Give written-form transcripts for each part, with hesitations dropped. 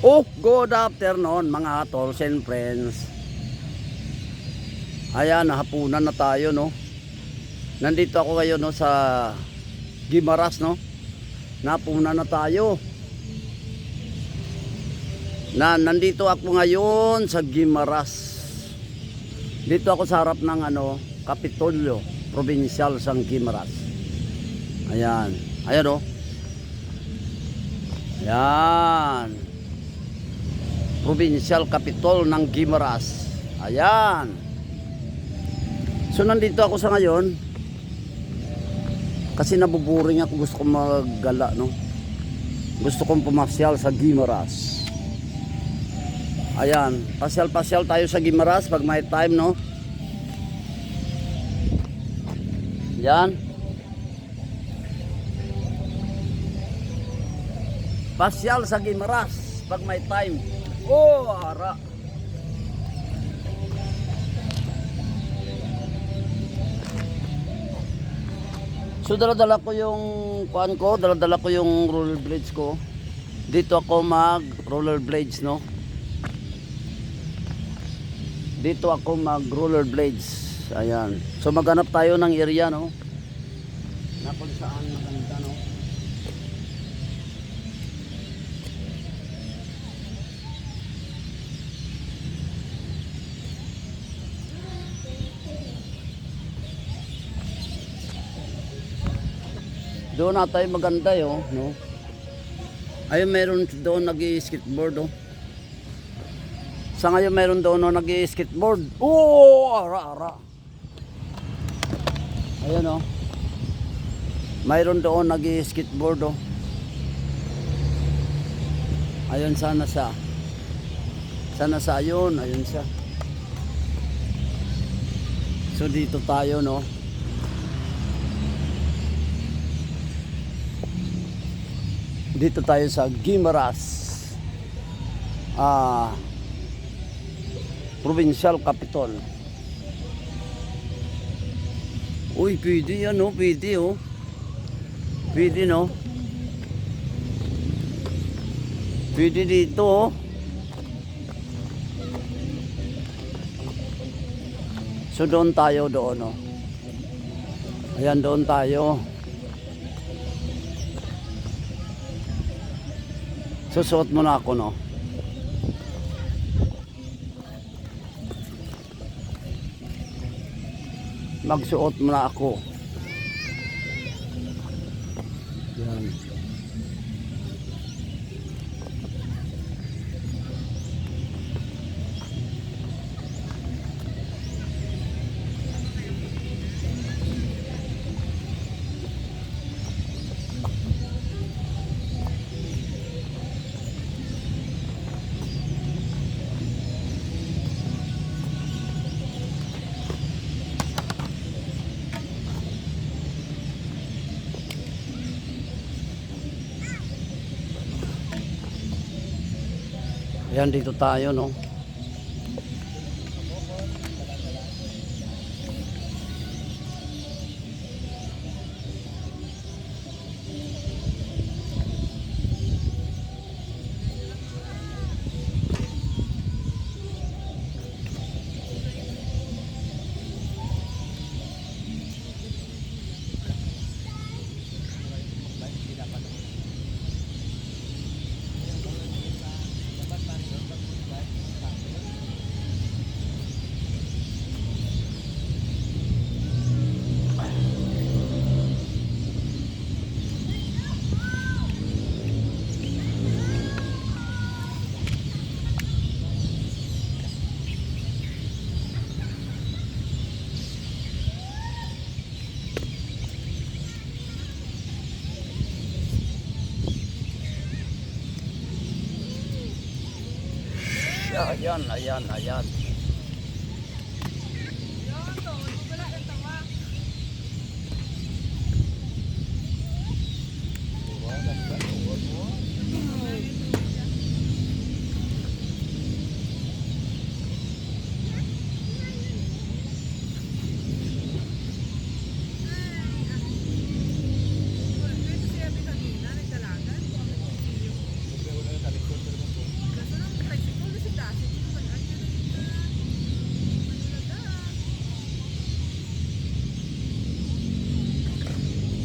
Oh, good afternoon mga tolls and friends. Ayan, hapunan na tayo, no. Nandito ako ngayon, no, sa Guimaras, no. Napunan na tayo. Nandito ako ngayon sa Guimaras. Dito ako sa harap ng Kapitolyo, Provincial San Guimaras. Ayan. Ayan, no. Ayan. Provincial Capitol ng Guimaras. Ayan. So nandito ako sa ngayon kasi nabuburing ako, gusto kong maggala, no. Gusto kong pumasyal sa Guimaras. Ayan, pasyal-pasyal tayo sa Guimaras pag may time, no. Ayan. Pasyal sa Guimaras pag may time. Oh, ara. So dala-dala ko yung kuan ko, dala-dala ko yung roller blades ko. Dito ako mag roller blades, no. Dito ako mag roller blades. Ayan. So maghanap tayo ng area, no. Na kung saan maganda, no. Doon na tayo maganda, no. Ayun, meron doon nag-i-skateboard, oh. Sa ngayon meron doon, no, nag-i-skateboard. Oh, ara. Ayun, oh. Mayroon doon nag-i-skateboard, oh. Ayun, sana sa ayun, ayun siya. So dito tayo, no. Dito tayo sa Guimaras, Provincial Capitol. Uy, pwede yan, no? Pwede, oh. Pwede, no? Pwede dito, oh. So doon tayo, doon, oh. Ayan, doon tayo. Susuot muna ako, no. Magsuot muna ako. Yan. Ayan, dito tayo, no. Ayan.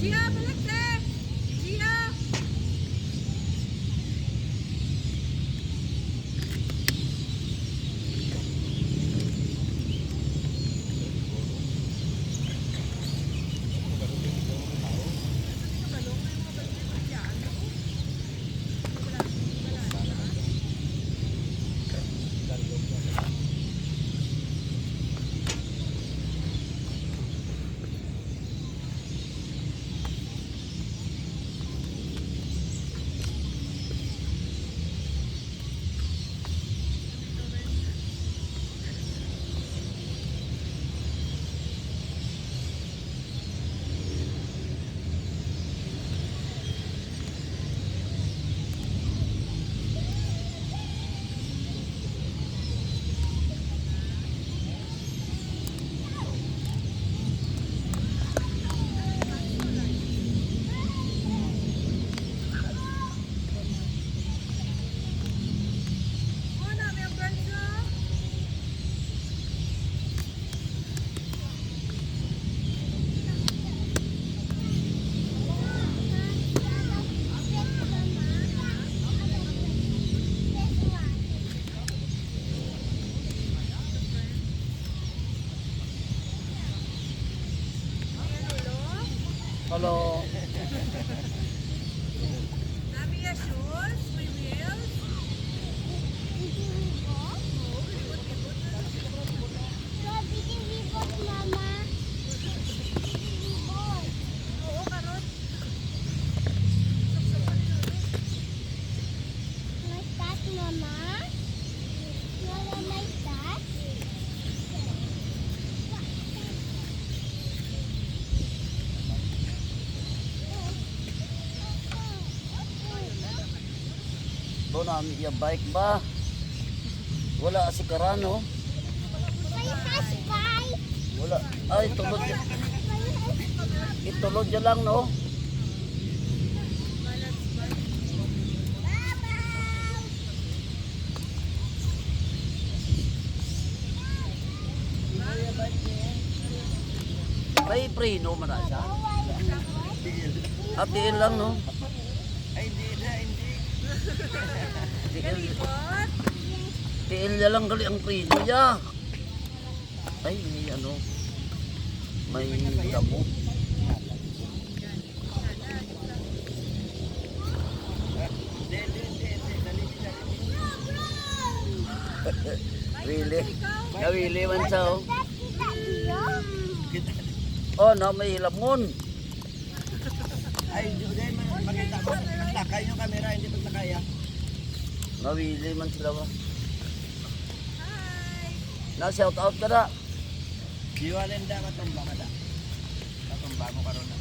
Gia, balik na! Gia! Hello. Nami ya shoes, may wheels. Oo, karot. Doon namin iya bike ba? Wala si Karano. Wala. Ay, tulod. Itulod niya lang, no? May preno man na siya. Hatiin lang, no? Ay, hindi na, hindi. Galibot. Tiil niya lang gali ang preno niya. Ay, may ano. May damo. Really? Nawili man siya, oh. Oh, na may lamon. Ay, hindi makita mo. Naglakay yung camera, hindi maglakay ah. Nawili man sila ba? Hi! Na-shout out ka na. Iwanan da, matumba ka da. Matumba mo karon na.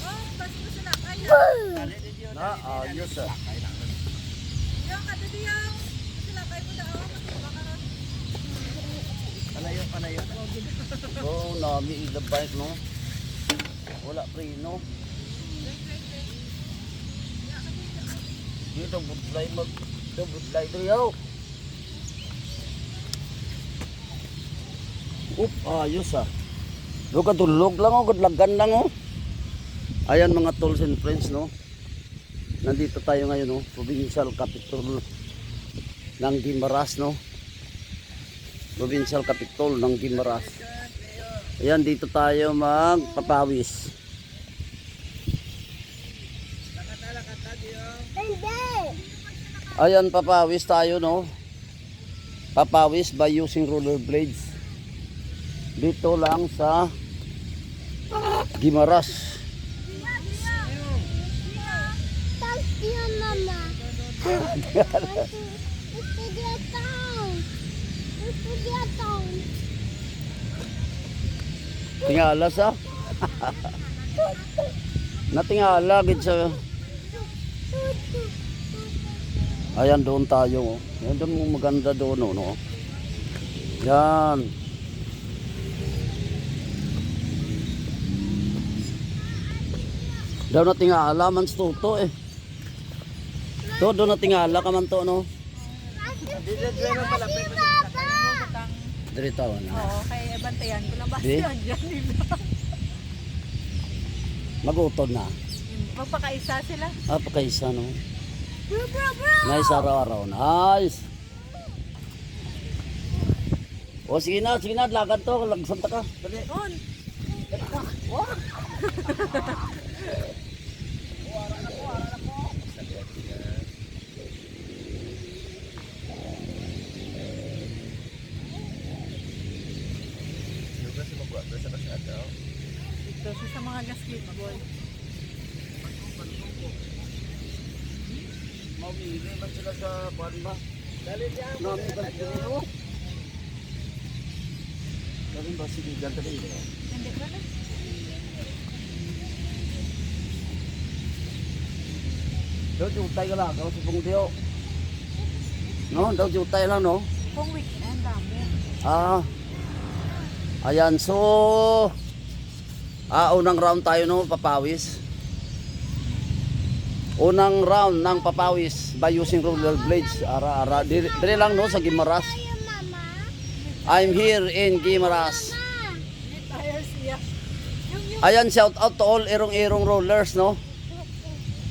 Oh, bas mo sila kaya. Dali din yun. Na, ayos ah. Lakay lang. Yung kadidiyang. Sila kayo mo daw. Matuwa ka ron. Palayo, palayo. Oh, nami ila bike, no? Wala preno. Dito butlay mag dito butlay to yaw. Ayos ah. Do katulog lang oh, kadlagan lang oh. Ayan mga tools and friends, no. Nandito tayo ngayon, no, Provincial Capitol ng Guimaras, no. Provincial Capitol ng Guimaras. Ayan, dito tayo magpapawis. Ayan, papawis tayo, no. Papawis by using roller blades. Dito lang sa Guimaras. Tingala sa natingala gid sa. Ayan, doon tayo, oh. Yan doon maganda doon, oh, no. Yan. Daw na tingala man sa tuto eh. To doon na tingala ka man to, no. Diri taon na. Oo, kaya bantayan ko lang ba Di? siya dyan nila. Magutod na. Magpakaisa sila. Pagkaisa no. Bro, bro, bro! Nice araw-araw. Nice. O sige na, lakad to. Lagsanta ka. Dali. On! Dito siya sa mga basketball. Mamili man sila sa kuwan ba? Dali diyan. Nami ba sila? Dali ba sige ganda rin. Hindi ba na? Daw jutay ka lang, daw sa pungdiyo. No, daw jutay lang no. Kung weekend, dami. Ayan, so unang round tayo no, papawis. Unang round ng papawis by using roller blades. Ara, dire lang no sa Guimaras. I'm here in Guimaras. Tires siya. Ayan, shout out to all irong-irong rollers no.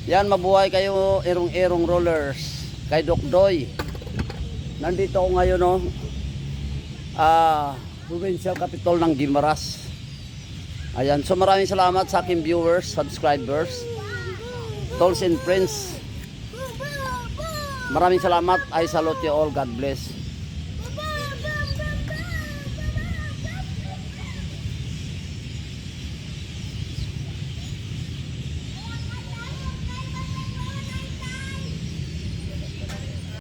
Yan, mabuhay kayo irong-irong rollers. Kay Doc Doy. Nandito ako ngayon no. Provincial Capital ng Guimaras. Ayan, so maraming salamat sa aking viewers, subscribers, tolls and friends. Maraming salamat. I salute you all. God bless.